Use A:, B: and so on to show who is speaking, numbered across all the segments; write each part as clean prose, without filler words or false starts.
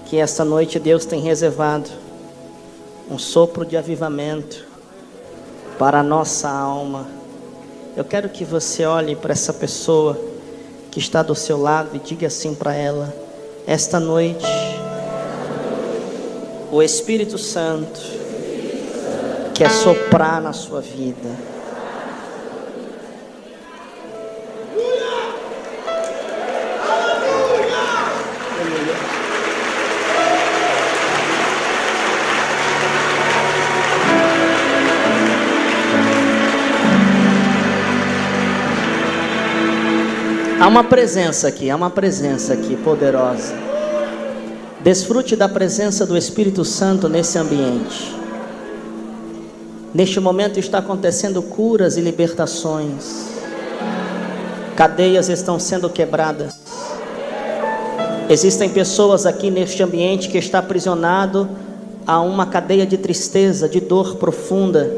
A: que esta noite Deus tem reservado um sopro de avivamento para a nossa alma. Eu quero que você olhe para essa pessoa que está do seu lado e diga assim para ela: esta noite o Espírito Santo quer soprar na sua vida. Há uma presença aqui poderosa. Desfrute da presença do Espírito Santo nesse ambiente. Neste momento está acontecendo curas e libertações. Cadeias estão sendo quebradas. Existem pessoas aqui neste ambiente que está aprisionado a uma cadeia de tristeza, de dor profunda.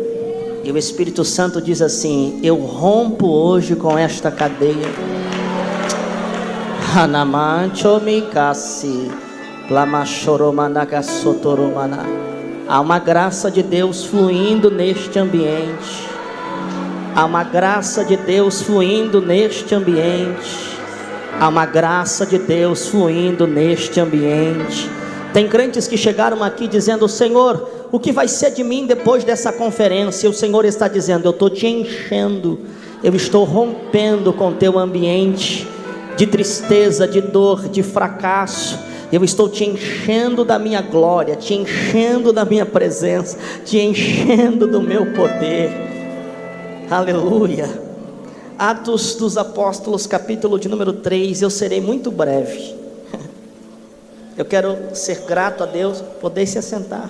A: E o Espírito Santo diz assim: eu rompo hoje com esta cadeia. Há uma graça de Deus fluindo neste ambiente. Há uma graça de Deus fluindo neste ambiente. Há uma graça de Deus fluindo neste ambiente. Tem crentes que chegaram aqui dizendo: Senhor, o que vai ser de mim depois dessa conferência? E o Senhor está dizendo: eu estou te enchendo. Eu estou rompendo com o teu ambiente de tristeza, de dor, de fracasso. Eu estou te enchendo da minha glória, te enchendo da minha presença, te enchendo do meu poder. Aleluia. Atos dos Apóstolos, capítulo de número 3. Eu serei muito breve. Eu quero ser grato a Deus. Poder se assentar.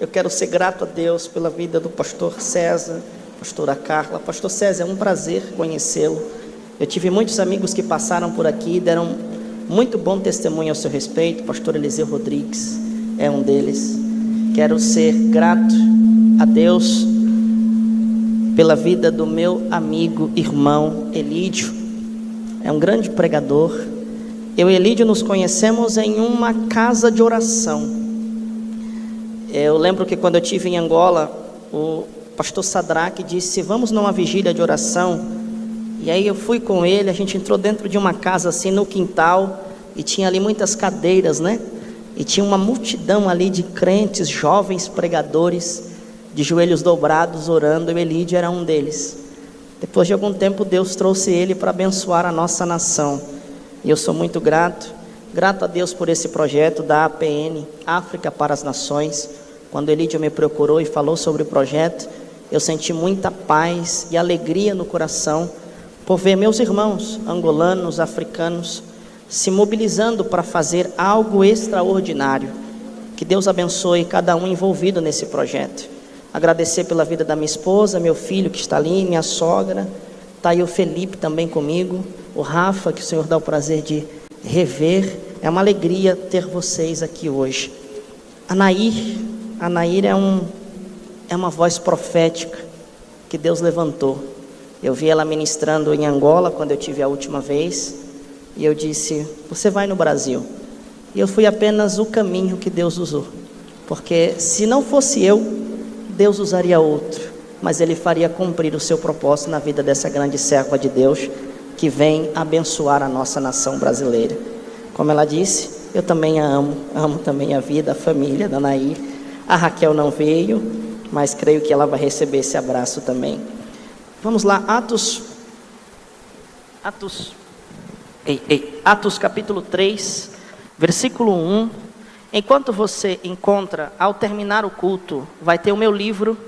A: Eu quero ser grato a Deus pela vida do pastor César, pastora Carla. Pastor César, é um prazer conhecê-lo. Eu tive muitos amigos que passaram por aqui, deram muito bom testemunho ao seu respeito. Pastor Eliseu Rodrigues é um deles. Quero ser grato a Deus pela vida do meu amigo, irmão Elídio. É um grande pregador. Eu e Elídio nos conhecemos em uma casa de oração. Eu lembro que quando eu estive em Angola, o pastor Sadraque disse: vamos numa vigília de oração. E aí eu fui com ele, a gente entrou dentro de uma casa assim no quintal, e tinha ali muitas cadeiras, né? E tinha uma multidão ali de crentes, jovens pregadores, de joelhos dobrados, orando. E o Elídio era um deles. Depois de algum tempo, Deus trouxe ele para abençoar a nossa nação. E eu sou muito grato a Deus por esse projeto da APN, África para as Nações. Quando o Elídio me procurou e falou sobre o projeto, eu senti muita paz e alegria no coração, por ver meus irmãos angolanos, africanos, se mobilizando para fazer algo extraordinário. Que Deus abençoe cada um envolvido nesse projeto. Agradecer pela vida da minha esposa, meu filho que está ali, minha sogra. Está aí o Felipe também comigo, o Rafa, que o Senhor dá o prazer de rever. É uma alegria ter vocês aqui hoje. A Nair é uma voz profética que Deus levantou. Eu vi ela ministrando em Angola quando eu tive a última vez, e eu disse: você vai no Brasil. E eu fui apenas o caminho que Deus usou, porque se não fosse eu, Deus usaria outro, mas Ele faria cumprir o seu propósito na vida dessa grande serva de Deus, que vem abençoar a nossa nação brasileira. Como ela disse, eu também a amo também a vida, a família da Nair. A Raquel não veio, mas creio que ela vai receber esse abraço também. Vamos lá, Atos capítulo 3, versículo 1. Enquanto você encontra, ao terminar o culto, vai ter o meu livro,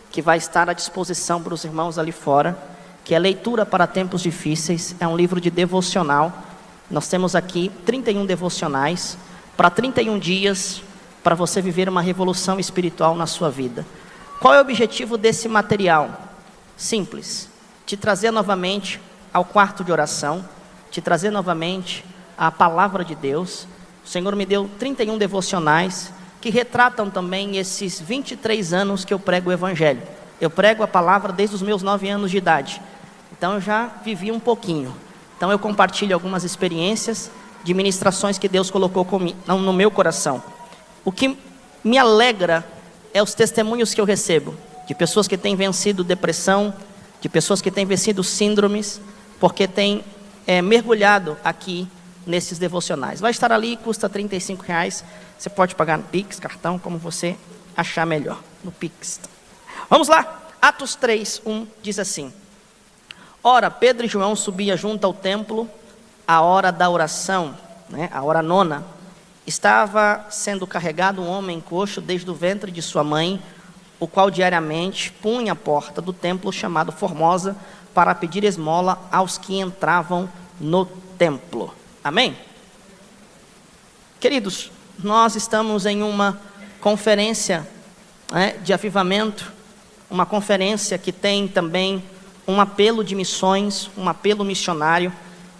A: que vai estar à disposição para os irmãos ali fora, que é Leitura para Tempos Difíceis. É um livro de devocional. Nós temos aqui 31 devocionais, para 31 dias, para você viver uma revolução espiritual na sua vida. Qual é o objetivo desse material? Simples: te trazer novamente ao quarto de oração, te trazer novamente à palavra de Deus. O Senhor me deu 31 devocionais que retratam também esses 23 anos que eu prego o Evangelho. Eu prego a palavra desde os meus 9 anos de idade, então eu já vivi um pouquinho. Então eu compartilho algumas experiências de ministrações que Deus colocou no meu coração. O que me alegra é os testemunhos que eu recebo, de pessoas que têm vencido depressão, de pessoas que têm vencido síndromes, porque têm mergulhado aqui nesses devocionais. Vai estar ali, custa R$35. Você pode pagar no Pix, cartão, como você achar melhor, no Pix. Vamos lá, Atos 3:1 diz assim: Ora, Pedro e João subiam junto ao templo, a hora da oração, a hora nona. Estava sendo carregado um homem coxo desde o ventre de sua mãe, o qual diariamente punha a porta do templo chamado Formosa para pedir esmola aos que entravam no templo. Amém? Queridos, nós estamos em uma conferência de avivamento, uma conferência que tem também um apelo de missões, um apelo missionário,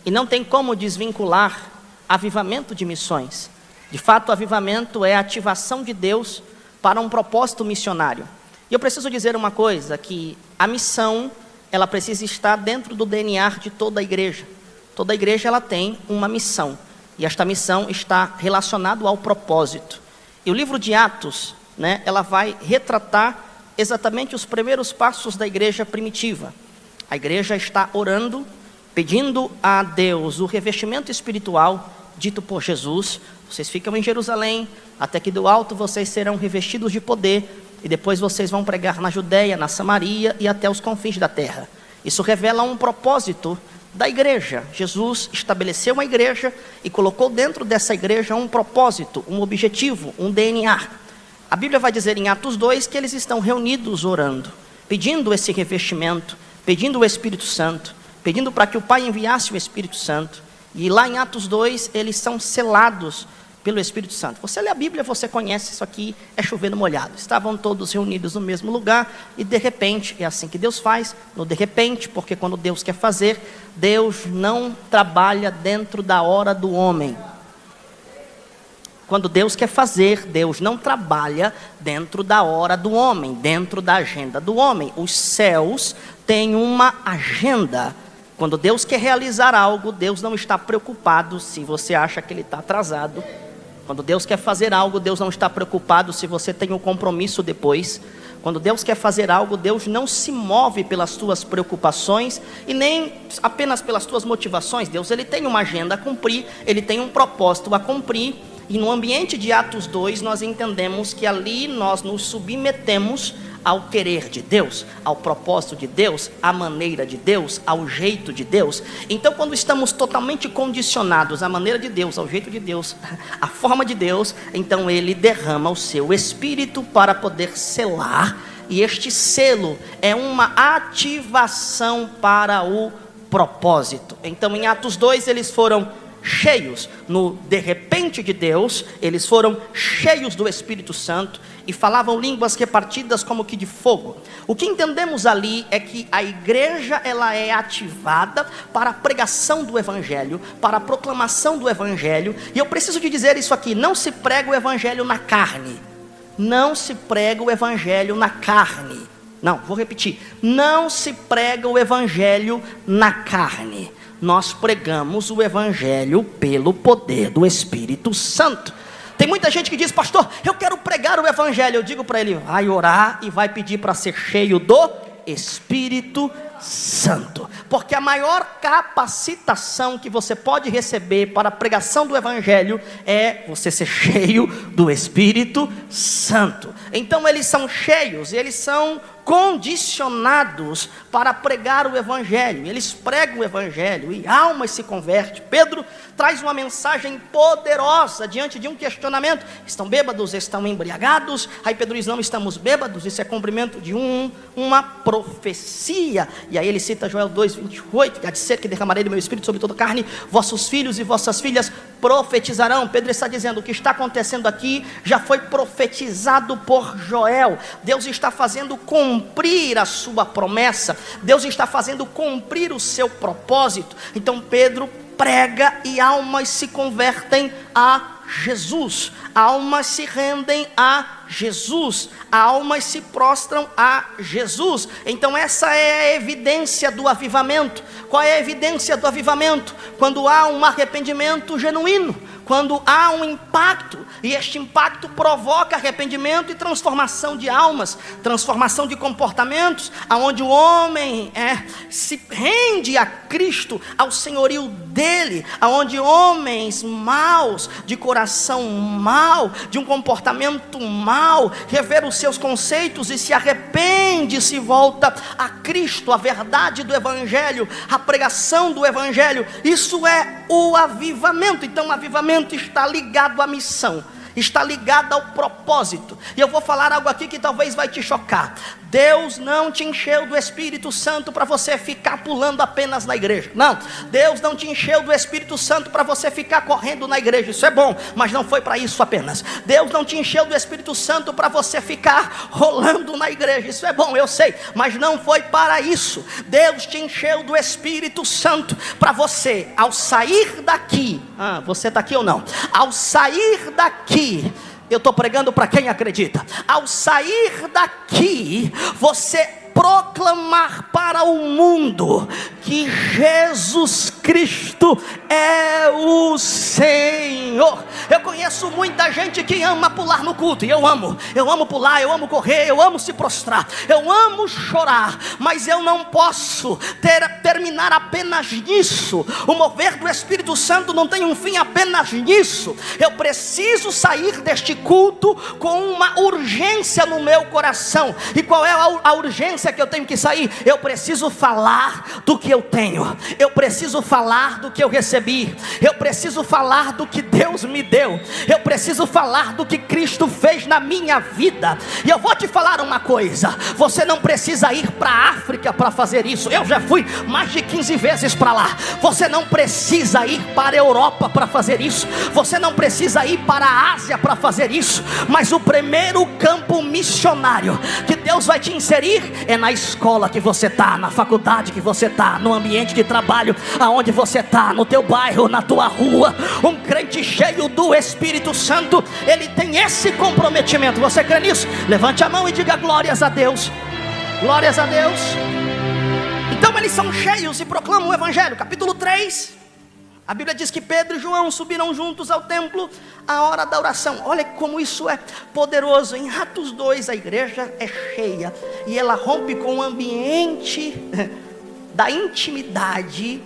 A: e não tem como desvincular avivamento de missões. De fato, o avivamento é a ativação de Deus para um propósito missionário. E eu preciso dizer uma coisa, que a missão, ela precisa estar dentro do DNA de toda a igreja. Toda a igreja, ela tem uma missão, e esta missão está relacionada ao propósito. E o livro de Atos, ela vai retratar exatamente os primeiros passos da igreja primitiva. A igreja está orando, pedindo a Deus o revestimento espiritual dito por Jesus. Vocês ficam em Jerusalém, até que do alto vocês serão revestidos de poder, e depois vocês vão pregar na Judeia, na Samaria e até os confins da terra. Isso revela um propósito da igreja. Jesus estabeleceu uma igreja e colocou dentro dessa igreja um propósito, um objetivo, um DNA. A Bíblia vai dizer em Atos 2 que eles estão reunidos orando, pedindo esse revestimento, pedindo o Espírito Santo, pedindo para que o Pai enviasse o Espírito Santo. E lá em Atos 2 eles são selados pelo Espírito Santo. Você lê a Bíblia, você conhece isso aqui, é chover no molhado. Estavam todos reunidos no mesmo lugar e de repente, é assim que Deus faz, no de repente, porque quando Deus quer fazer, Deus não trabalha dentro da hora do homem. Quando Deus quer fazer, Deus não trabalha dentro da hora do homem, dentro da agenda do homem. Os céus têm uma agenda. Quando Deus quer realizar algo, Deus não está preocupado se você acha que Ele está atrasado. Quando Deus quer fazer algo, Deus não está preocupado se você tem um compromisso depois. Quando Deus quer fazer algo, Deus não se move pelas suas preocupações e nem apenas pelas suas motivações. Deus, Ele tem uma agenda a cumprir, Ele tem um propósito a cumprir. E no ambiente de Atos 2, nós entendemos que ali nós nos submetemos ao querer de Deus, ao propósito de Deus, à maneira de Deus, ao jeito de Deus. Então, quando estamos totalmente condicionados à maneira de Deus, ao jeito de Deus, à forma de Deus, então Ele derrama o seu Espírito para poder selar, e este selo é uma ativação para o propósito. Então, em Atos 2, eles foram cheios, no de repente de Deus, eles foram cheios do Espírito Santo e falavam línguas repartidas como que de fogo. O que entendemos ali é que a igreja, ela é ativada para a pregação do Evangelho, para a proclamação do Evangelho. E eu preciso te dizer isso aqui: não se prega o Evangelho na carne. Não se prega o Evangelho na carne. Não, vou repetir: não se prega o Evangelho na carne. Nós pregamos o Evangelho pelo poder do Espírito Santo. Tem muita gente que diz: pastor, eu quero pregar o Evangelho. Eu digo para ele: vai orar e vai pedir para ser cheio do Espírito Santo. Porque a maior capacitação que você pode receber para a pregação do Evangelho é você ser cheio do Espírito Santo. Então eles são cheios, eles são condicionados para pregar o Evangelho. Eles pregam o Evangelho e almas se convertem. Pedro traz uma mensagem poderosa diante de um questionamento: estão bêbados, estão embriagados? Aí Pedro diz: não estamos bêbados, isso é cumprimento de uma profecia. E aí ele cita Joel 2:28, há de ser que derramarei do meu Espírito sobre toda a carne, vossos filhos e vossas filhas profetizarão. Pedro está dizendo: o que está acontecendo aqui já foi profetizado por Joel. Deus está fazendo cumprir a sua promessa, Deus está fazendo cumprir o seu propósito. Então Pedro prega e almas se convertem a Jesus, almas se rendem a Jesus, almas se prostram a Jesus. Então essa é a evidência do avivamento. Qual é a evidência do avivamento? Quando há um arrependimento genuíno, quando há um impacto, e este impacto provoca arrependimento e transformação de almas, transformação de comportamentos, aonde o homem se rende a Cristo, ao senhorio dele, aonde homens maus, de coração mau, de um comportamento mau, revê os seus conceitos e se arrepende, se volta a Cristo, a verdade do Evangelho, a pregação do Evangelho. Isso é o avivamento. Então o avivamento está ligado à missão, está ligado ao propósito. E eu vou falar algo aqui que talvez vai te chocar. Deus não te encheu do Espírito Santo para você ficar pulando apenas na igreja. Não, Deus não te encheu do Espírito Santo para você ficar correndo na igreja. Isso é bom, mas não foi para isso apenas. Deus não te encheu do Espírito Santo para você ficar rolando na igreja. Isso é bom, eu sei, mas não foi para isso. Deus te encheu do Espírito Santo para você, ao sair daqui, você está aqui ou não? Ao sair daqui, eu estou pregando para quem acredita. Ao sair daqui, você proclamar para o mundo que Jesus Cristo é o Senhor. Eu conheço muita gente que ama pular no culto, e eu amo pular, eu amo correr, eu amo se prostrar, eu amo chorar, mas eu não posso terminar apenas nisso. O mover do Espírito Santo não tem um fim apenas nisso. Eu preciso sair deste culto com uma urgência no meu coração. E qual é a urgência que eu tenho que sair? Eu preciso falar do que eu tenho, eu preciso falar do que eu recebi, eu preciso falar do que Deus me deu, eu preciso falar do que Cristo fez na minha vida. E eu vou te falar uma coisa: você não precisa ir para a África para fazer isso. Eu já fui mais de 15 vezes para lá. Você não precisa ir para a Europa para fazer isso, você não precisa ir para a Ásia para fazer isso. Mas o primeiro campo missionário que Deus vai te inserir é na escola que você está, na faculdade que você está, no ambiente de trabalho aonde você está, no teu bairro, na tua rua. Um crente cheio do Espírito Santo, ele tem esse comprometimento. Você crê nisso? Levante a mão e diga glórias a Deus. Glórias a Deus. Então eles são cheios e proclamam o Evangelho. Capítulo 3, a Bíblia diz que Pedro e João subiram juntos ao templo à hora da oração. Olha como isso é poderoso. Em Atos 2 a igreja é cheia, e ela rompe com o ambiente da intimidade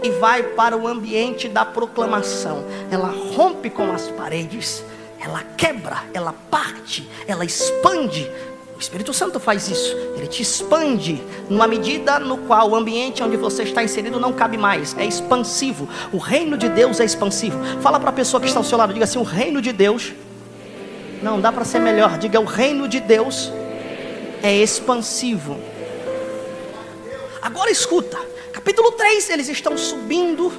A: e vai para o ambiente da proclamação. Ela rompe com as paredes, ela quebra, ela parte, ela expande. O Espírito Santo faz isso, ele te expande numa medida no qual o ambiente onde você está inserido não cabe mais, é expansivo. O reino de Deus é expansivo. Fala para a pessoa que está ao seu lado, diga assim: o reino de Deus, não, dá para ser melhor, diga: o reino de Deus é expansivo. Agora escuta, capítulo 3, eles estão subindo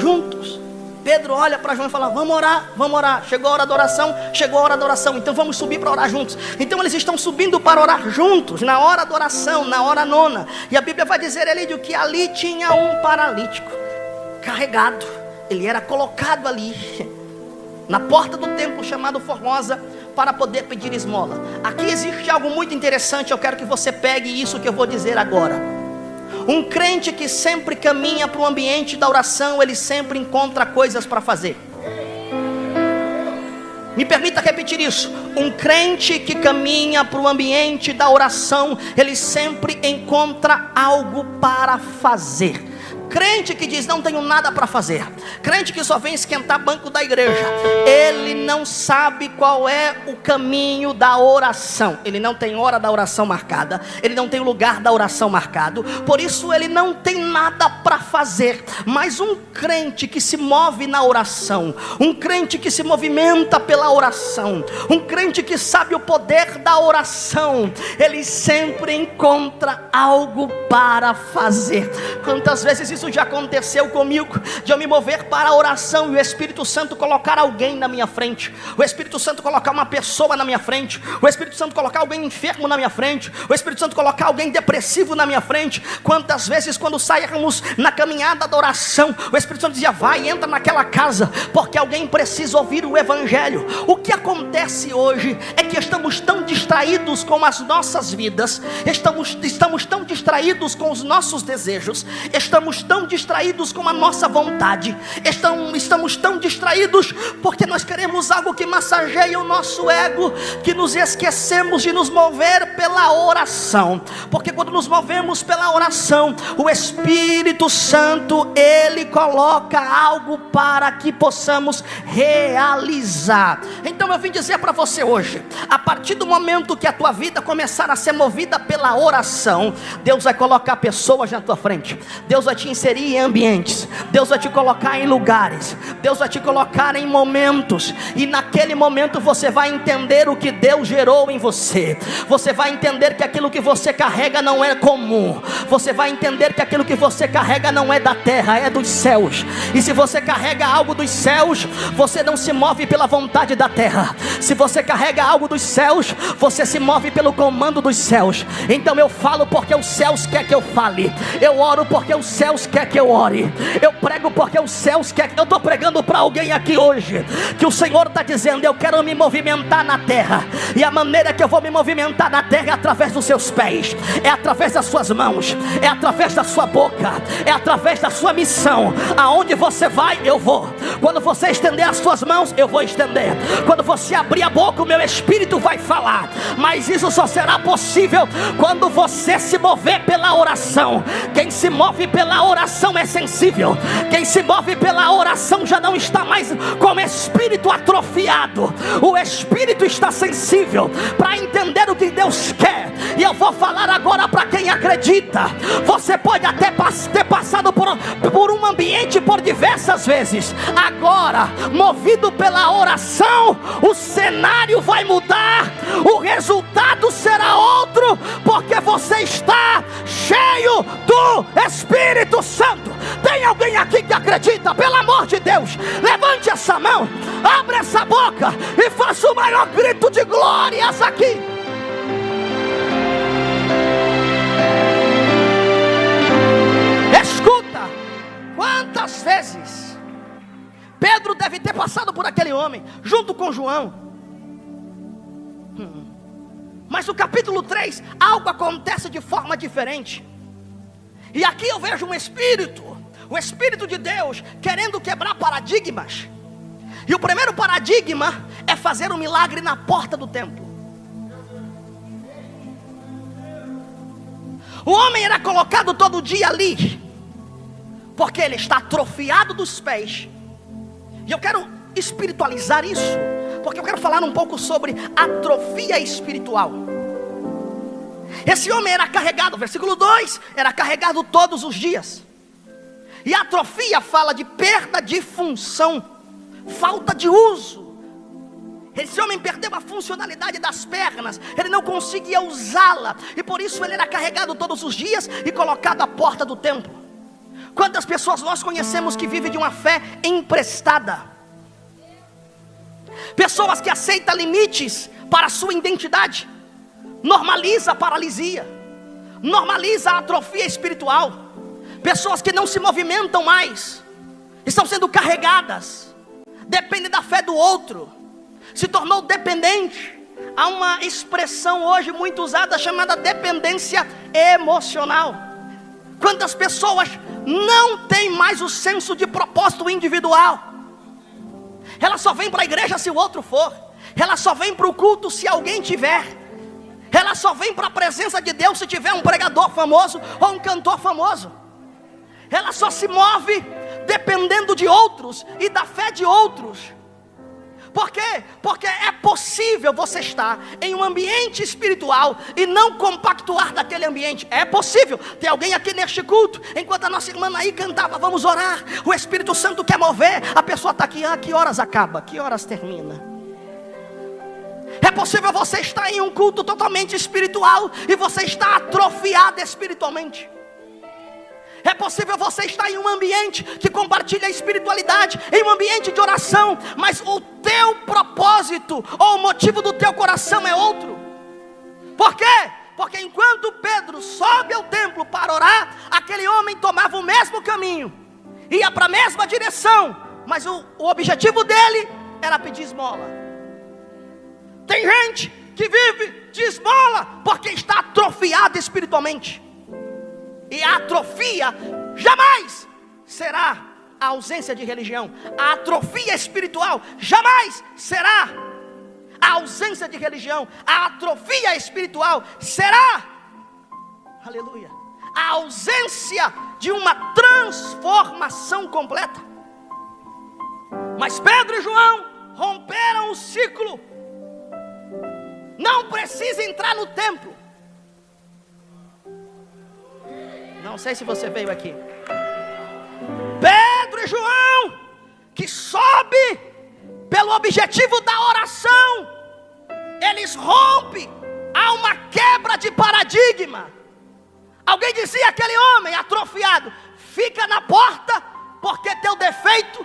A: juntos. Pedro olha para João e fala: vamos orar, vamos orar. Chegou a hora da oração, chegou a hora da oração, então vamos subir para orar juntos. Então eles estão subindo para orar juntos, na hora da oração, na hora nona. E a Bíblia vai dizer ali que ali tinha um paralítico, carregado. Ele era colocado ali, na porta do templo chamado Formosa, para poder pedir esmola. Aqui existe algo muito interessante, eu quero que você pegue isso que eu vou dizer agora. Um crente que sempre caminha para o ambiente da oração, ele sempre encontra coisas para fazer. Me permita repetir isso. Um crente que caminha para o ambiente da oração, ele sempre encontra algo para fazer. Crente que diz: não tenho nada para fazer, crente que só vem esquentar banco da igreja, ele não sabe qual é o caminho da oração. Ele não tem hora da oração marcada, ele não tem lugar da oração marcado, por isso ele não tem nada para fazer. Mas um crente que se move na oração, um crente que se movimenta pela oração, um crente que sabe o poder da oração, ele sempre encontra algo para fazer. Quantas vezes isso já aconteceu comigo, de eu me mover para a oração e o Espírito Santo colocar alguém na minha frente, frente, o Espírito Santo colocar uma pessoa na minha frente, o Espírito Santo colocar alguém enfermo na minha frente, o Espírito Santo colocar alguém depressivo na minha frente. Quantas vezes quando saímos na caminhada da oração, o Espírito Santo dizia: vai, entra naquela casa, porque alguém precisa ouvir o Evangelho. O que acontece hoje é que estamos tão distraídos com as nossas vidas, estamos tão distraídos com os nossos desejos, estamos tão distraídos com a nossa vontade, estamos tão distraídos porque nós queremos algo que massageie o nosso ego, que nos esquecemos de nos mover pela oração. Porque quando nos movemos pela oração, o Espírito Santo, Ele coloca algo para que possamos realizar. Então eu vim dizer para você hoje, a partir do momento que a tua vida começar a ser movida pela oração, Deus vai colocar pessoas na tua frente, Deus vai te inserir em ambientes, Deus vai te colocar em lugares, Deus vai te colocar em momentos, e naquele momento você vai entender o que Deus gerou em você. Você vai entender que aquilo que você carrega não é comum. Você vai entender que aquilo que você carrega não é da terra, é dos céus. E se você carrega algo dos céus, você não se move pela vontade da terra. Se você carrega algo dos céus, você se move pelo comando dos céus. Então eu falo porque os céus quer que eu fale, eu oro porque os céus quer que eu ore, eu prego porque os céus quer. Eu estou pregando para alguém aqui hoje, que o Senhor está dizendo: eu quero me movimentar na terra, e a maneira que eu vou me movimentar na terra é através dos seus pés, é através das suas mãos, é através da sua boca, é através da sua missão. Aonde você vai, eu vou. Quando você estender as suas mãos, eu vou estender. Quando você abrir a boca, o meu Espírito vai falar. Mas isso só será possível quando você se mover pela oração. Quem se move pela oração é sensível. Quem se move pela oração já não está mais com o espírito atrofiado. O espírito está sensível para entender o que Deus quer. E eu vou falar agora para quem acredita. Você pode até ter passado por um ambiente por diversas vezes. Agora, movido pela oração, o cenário vai mudar, o resultado será outro, porque você está cheio do Espírito Santo. Tem alguém aqui que acredita? Pelo amor de Deus, levante essa mão, abre essa boca e faça o maior grito de glórias aqui. Escuta, quantas vezes Pedro deve ter passado por aquele homem, junto com João. Mas no capítulo 3, algo acontece de forma diferente. E aqui eu vejo um espírito, o Espírito de Deus, querendo quebrar paradigmas. E o primeiro paradigma é fazer um milagre na porta do templo. O homem era colocado todo dia ali, porque ele está atrofiado dos pés. E eu quero espiritualizar isso, porque eu quero falar um pouco sobre atrofia espiritual. Esse homem era carregado, versículo 2, era carregado todos os dias. E a atrofia fala de perda de função, falta de uso. Esse homem perdeu a funcionalidade das pernas, ele não conseguia usá-la, e por isso ele era carregado todos os dias e colocado à porta do templo. Quantas pessoas nós conhecemos que vivem de uma fé emprestada? Pessoas que aceitam limites para a sua identidade. Normaliza a paralisia, normaliza a atrofia espiritual. Pessoas que não se movimentam mais, estão sendo carregadas, dependem da fé do outro, se tornou dependente. Há uma expressão hoje muito usada chamada dependência emocional. Quantas pessoas não têm mais o senso de propósito individual? Ela só vem para a igreja se o outro for, ela só vem para o culto se alguém tiver, ela só vem para a presença de Deus se tiver um pregador famoso ou um cantor famoso. Ela só se move dependendo de outros e da fé de outros. Por quê? Porque é possível você estar em um ambiente espiritual e não compactuar daquele ambiente. É possível. Tem alguém aqui neste culto, enquanto a nossa irmã aí cantava, vamos orar, o Espírito Santo quer mover, a pessoa está aqui, que horas acaba? Que horas termina? É possível você estar em um culto totalmente espiritual e você está atrofiado espiritualmente. É possível você estar em um ambiente que compartilha a espiritualidade, em um ambiente de oração, mas o teu propósito propósito ou o motivo do teu coração é outro. Por quê? Porque enquanto Pedro sobe ao templo para orar, aquele homem tomava o mesmo caminho, ia para a mesma direção, mas o objetivo dele era pedir esmola. Tem gente que vive de esmola porque está atrofiada espiritualmente. E a atrofia jamais será a ausência de religião. A atrofia espiritual jamais será a ausência de religião. A atrofia espiritual será, aleluia, a ausência de uma transformação completa. Mas Pedro e João romperam o ciclo. Não precisa entrar no templo. Não sei se você veio aqui. Pedro e João, que sobe pelo objetivo da oração, eles rompem. Há uma quebra de paradigma. Alguém dizia aquele homem atrofiado: fica na porta, porque teu defeito,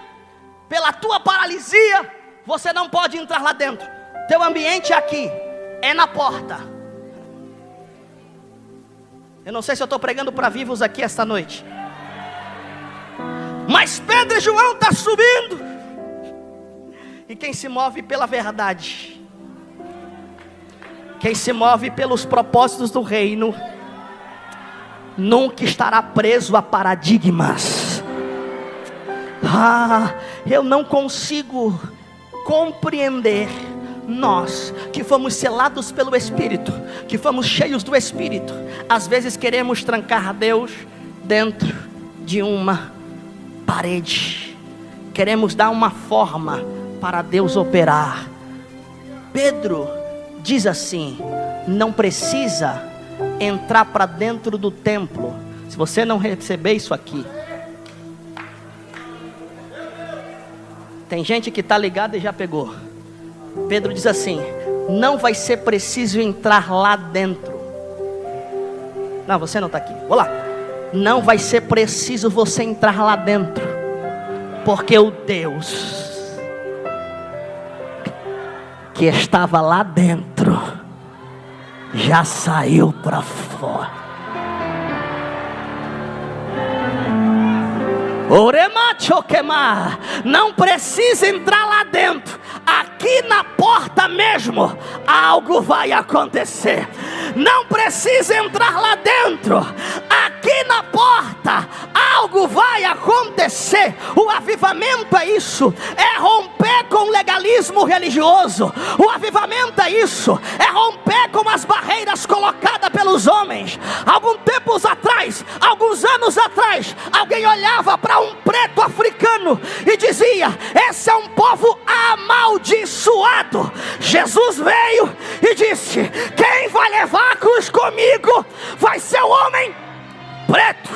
A: pela tua paralisia, você não pode entrar lá dentro. Teu ambiente aqui é na porta. Eu não sei se eu estou pregando para vivos aqui esta noite, mas Pedro e João estão subindo. E quem se move pela verdade, quem se move pelos propósitos do reino, nunca estará preso a paradigmas. Eu não consigo compreender. Nós que fomos selados pelo Espírito, que fomos cheios do Espírito, às vezes queremos trancar Deus dentro de uma parede. Queremos dar uma forma para Deus operar. Pedro diz assim: não precisa entrar para dentro do templo. Se você não receber isso aqui, tem gente que está ligada e já pegou. Pedro diz assim: não vai ser preciso entrar lá dentro. Não, você não está aqui, vou lá. Não vai ser preciso você entrar lá dentro, porque o Deus que estava lá dentro já saiu para fora. Não precisa entrar lá dentro. Aqui na porta mesmo algo vai acontecer. Não precisa entrar lá dentro. Aqui na porta algo vai acontecer. O avivamento é isso. É romper com o legalismo religioso. O avivamento é isso. É romper com as barreiras colocadas pelos homens. Alguns anos atrás, alguém olhava para um preto africano e dizia: esse é um povo amaldiçoado. Jesus veio e disse: quem vai levar a cruz comigo vai ser o homem preto,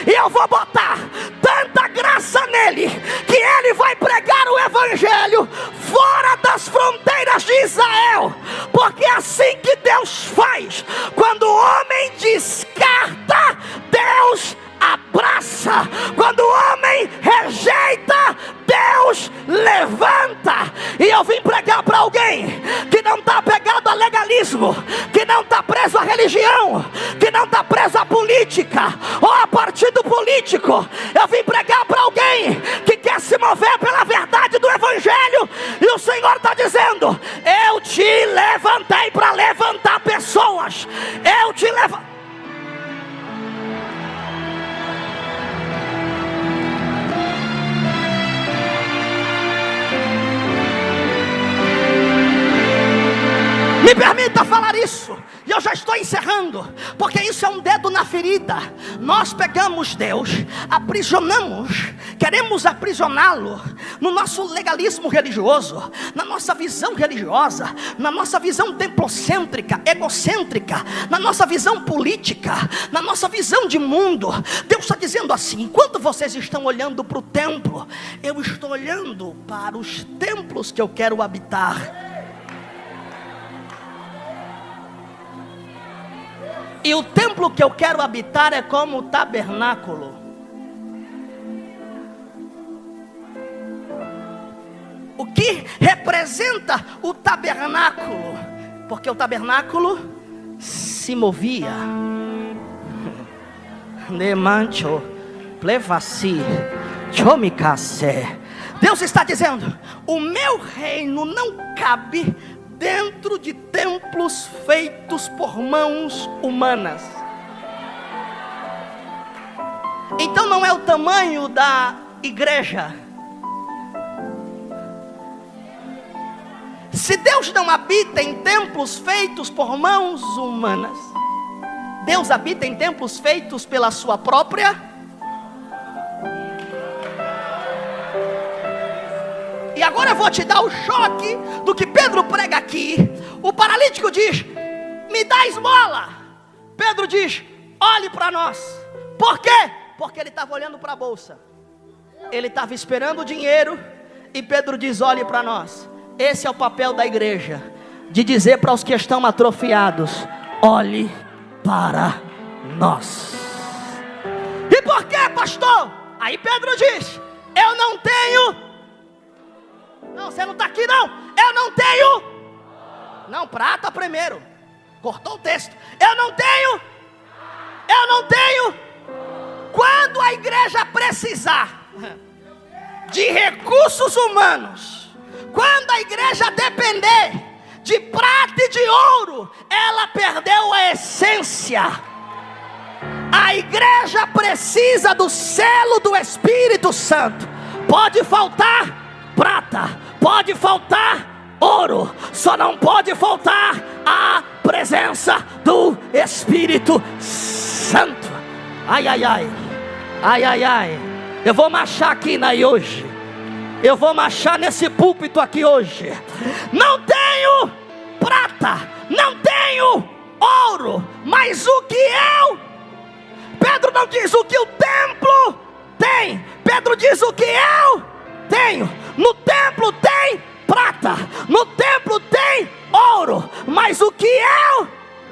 A: e eu vou botar tanta graça nele que ele vai pregar o evangelho fora das fronteiras de Israel. Porque é assim que Deus faz. Quando o homem descarta, Deus abraça. Quando o homem rejeita, Deus levanta. E eu vim pregar para alguém que não está pegado a legalismo, que não está preso a religião, que não está preso a política ou a partido político. Eu vim pregar para alguém que quer se mover pela verdade do evangelho. E o Senhor está dizendo: eu te levantei para levantar pessoas. Eu te levantei. Me permita falar isso, e eu já estou encerrando, porque isso é um dedo na ferida. Nós pegamos Deus, aprisionamos, queremos aprisioná-lo no nosso legalismo religioso, na nossa visão religiosa, na nossa visão templocêntrica, egocêntrica, na nossa visão política, na nossa visão de mundo. Deus está dizendo assim: enquanto vocês estão olhando para o templo, eu estou olhando para os templos que eu quero habitar. E o templo que eu quero habitar é como o tabernáculo. O que representa o tabernáculo? tabernáculo, porque o tabernáculo se movia. Nemancho, plevaci, chomicacé. Deus está dizendo: o meu reino não cabe dentro de templos feitos por mãos humanas. Então não é o tamanho da igreja. Se Deus não habita em templos feitos por mãos humanas, Deus habita em templos feitos pela sua própria. E agora eu vou te dar o choque do que Pedro prega aqui. O paralítico diz: me dá esmola. Pedro diz: olhe para nós. Por quê? Porque ele estava olhando para a bolsa. Ele estava esperando o dinheiro. E Pedro diz: olhe para nós. Esse é o papel da igreja, de dizer para os que estão atrofiados: olhe para nós. E por quê, pastor? Aí Pedro diz: eu não tenho. Não, você não está aqui não. Eu não tenho. Não, prata primeiro. Cortou o texto. Eu não tenho. Quando a igreja precisar de recursos humanos, quando a igreja depender de prata e de ouro, ela perdeu a essência. A igreja precisa do selo do Espírito Santo. Pode faltar prata, pode faltar ouro, só não pode faltar a presença do Espírito Santo. Ai, ai, ai, ai, ai, ai. Eu vou marchar aqui hoje. Eu vou marchar nesse púlpito aqui hoje. Não tenho prata, não tenho ouro, mas o que eu... Pedro não diz o que o templo tem. Pedro diz o que eu tenho. No templo tem prata, no templo tem ouro, mas o que eu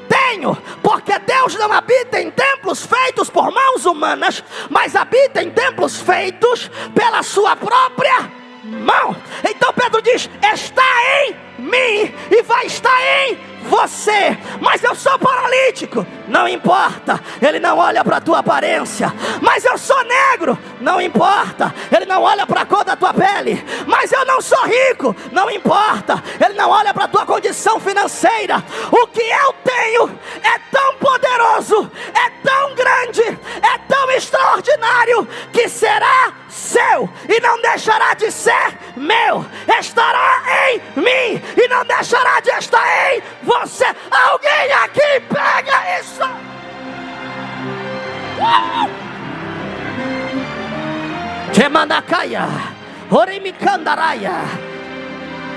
A: tenho, porque Deus não habita em templos feitos por mãos humanas, mas habita em templos feitos pela sua própria mão. Então Pedro diz: está em mim e vai estar em você. Mas eu sou paralítico, não importa, ele não olha para a tua aparência. Mas eu sou negro, não importa, ele não olha para a cor da tua pele. Mas eu não sou rico, não importa, ele não olha para a tua condição financeira. O que eu tenho é tão poderoso, é tão grande, é tão extraordinário, que será seu e não deixará de ser meu. Estará em mim e não deixará de estar em você. Alguém aqui pega isso? Temanakaia, Orimikandaraya.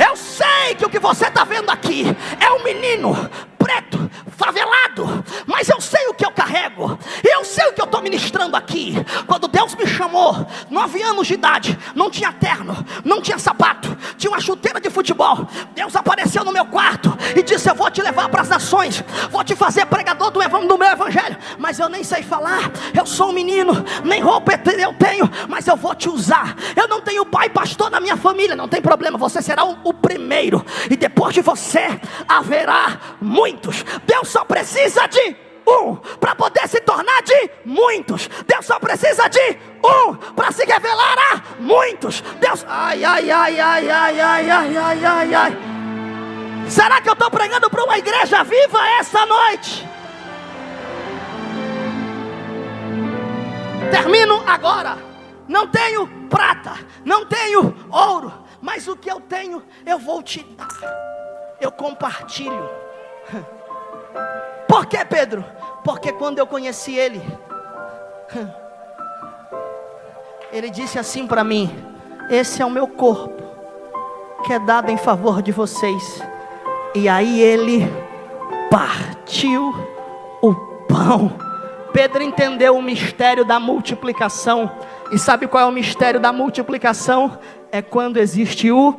A: Eu sei que o que você está vendo aqui é um menino preto, favelado, mas eu sei o que eu carrego, eu sei o que eu estou ministrando aqui. Quando Deus me chamou, 9 anos de idade, não tinha terno, não tinha sapato, tinha uma chuteira de futebol. Deus apareceu no meu quarto e disse: eu vou te levar para as nações, vou te fazer pregador do meu evangelho. Mas eu nem sei falar, eu sou um menino, nem roupa eu tenho, mas eu vou te usar. Eu não tenho pai pastor na minha família, não tem problema, você será o primeiro, e depois de você haverá muitos. Deus só precisa de um para poder se tornar de muitos. Deus só precisa de um para se revelar a muitos. Deus... Ai, ai, ai, ai, ai, ai, ai, ai, ai, ai. Será que eu estou pregando para uma igreja viva essa noite? Termino agora. Não tenho prata, não tenho ouro, mas o que eu tenho eu vou te dar. Eu compartilho. Por que, Pedro? Porque quando eu conheci ele, ele disse assim para mim: esse é o meu corpo, que é dado em favor de vocês. E aí ele partiu o pão. Pedro entendeu o mistério da multiplicação. E sabe qual é o mistério da multiplicação? É quando existe o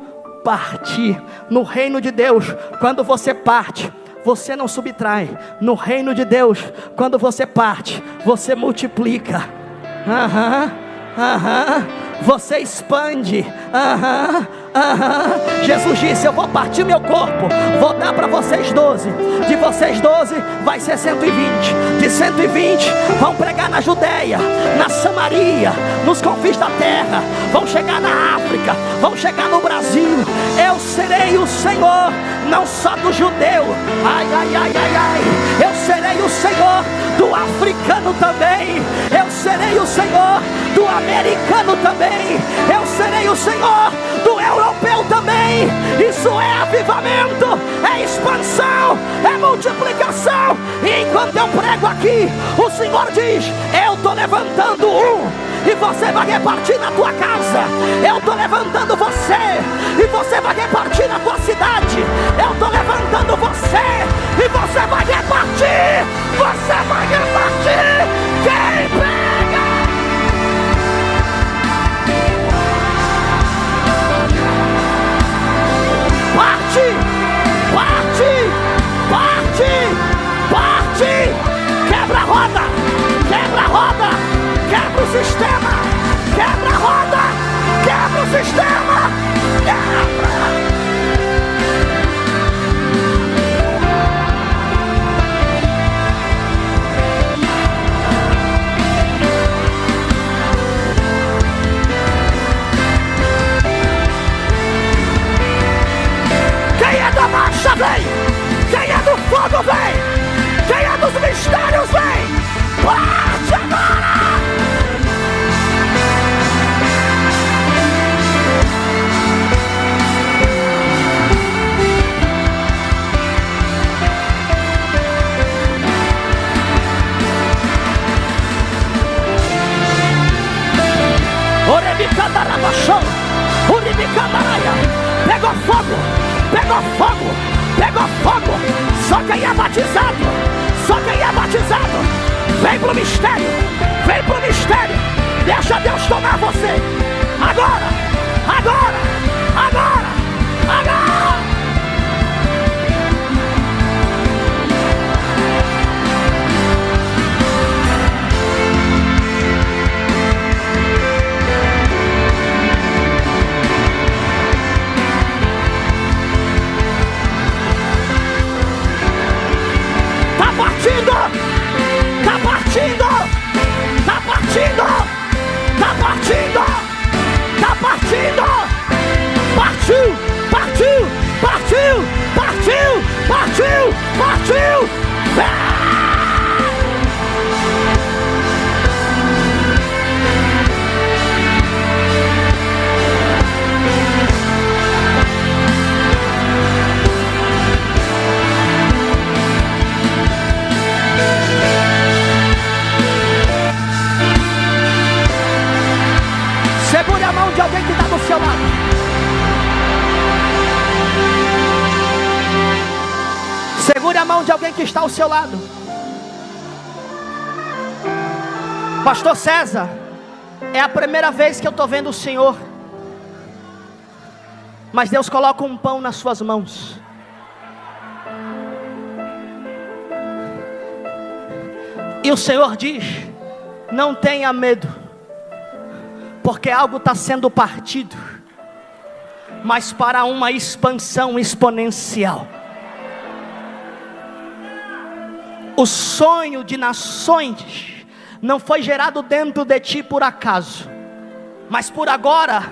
A: partir. No reino de Deus, quando você parte, você não subtrai. No reino de Deus, quando você parte, você multiplica. você expande. Jesus disse: eu vou partir meu corpo, vou dar para vocês 12. De vocês 12 vai ser 120. De 120 vão pregar na Judeia, na Samaria, nos confins da terra, vão chegar na África, vão chegar no Brasil. Eu serei o Senhor, não só do judeu, eu serei o Senhor do africano também, eu serei o Senhor do americano também, eu serei o Senhor do europeu também. Isso é avivamento, é expansão, é multiplicação. E enquanto eu prego aqui, o Senhor diz: eu estou levantando e você vai repartir na tua casa. Eu estou levantando você e você vai repartir na tua cidade. Eu estou levantando você e você vai repartir. Você vai repartir. Quem pega? Parte, parte, parte, parte. Quebra a roda, quebra a roda, quebra o sistema, quebra a roda, quebra o sistema, quebra. Quem é da marcha vem, quem é do fogo vem, quem é dos mistérios vem. Parte agora! Orebicandarabachão, Uribicandaraia. Pegou fogo, pegou fogo, pegou fogo. Só quem é batizado, só quem é batizado. Vem pro mistério, vem pro mistério. Deixa Deus tomar você. Agora, agora, agora, agora. Tá partindo, tá partindo, tá partindo, tá partindo, tá partindo. Partiu, partiu, partiu, partiu, partiu, partiu. Segure a mão de alguém que está do seu lado. Segure a mão de alguém que está ao seu lado. Pastor César, é a primeira vez que eu estou vendo o Senhor, mas Deus coloca um pão nas suas mãos. E o Senhor diz: não tenha medo, porque algo está sendo partido, mas para uma expansão exponencial. O sonho de nações não foi gerado dentro de ti por acaso, mas por agora,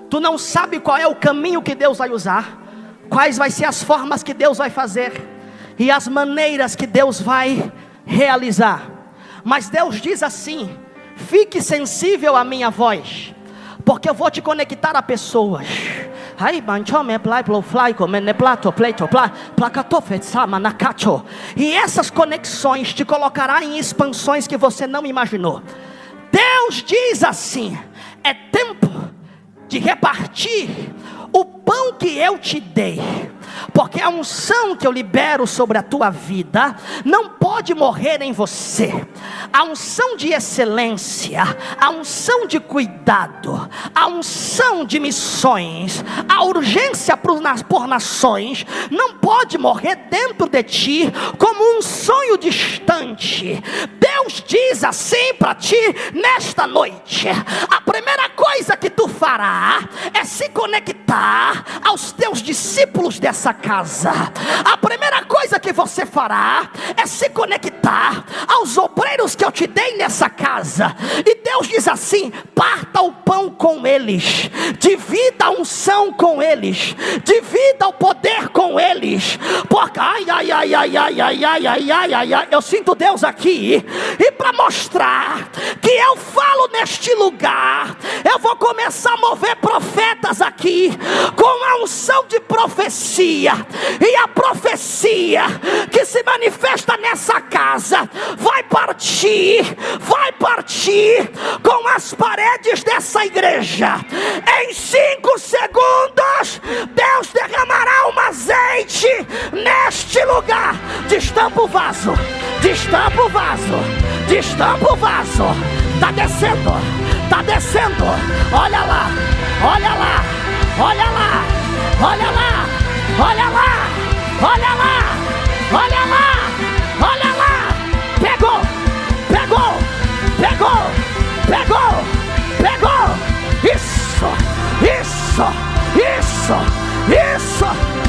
A: tu não sabe qual é o caminho que Deus vai usar, quais vai ser as formas que Deus vai fazer, e as maneiras que Deus vai realizar. Mas Deus diz assim: fique sensível à minha voz, porque eu vou te conectar a pessoas. E essas conexões te colocará em expansões que você não imaginou. Deus diz assim: é tempo de repartir o pão que eu te dei, porque a unção que eu libero sobre a tua vida não pode morrer em você. A unção de excelência, a unção de cuidado, a unção de missões, a urgência por nações não pode morrer dentro de ti como um sonho distante. Deus Deus diz assim para ti nesta noite: a primeira coisa que tu fará é se conectar aos teus discípulos dessa casa. A primeira coisa que você fará é se conectar aos obreiros que eu te dei nessa casa. E Deus diz assim: parta o pão com eles, divida a unção com eles, divida o poder com eles. Porque eu sinto Deus aqui. E para mostrar que eu falo neste lugar, eu vou começar a mover profetas aqui com a unção de profecia. E a profecia que se manifesta nessa casa vai partir com as paredes dessa igreja. Em 5 segundos Deus derramará um azeite neste lugar. Destampa o vaso, destampa o vaso, destampa o vaso. Tá descendo, tá descendo. Olha lá, olha lá, olha lá, olha lá, olha lá, olha lá, olha lá, olha lá. Pegou, pegou, pegou, pegou, pegou. Isso, isso, isso, isso.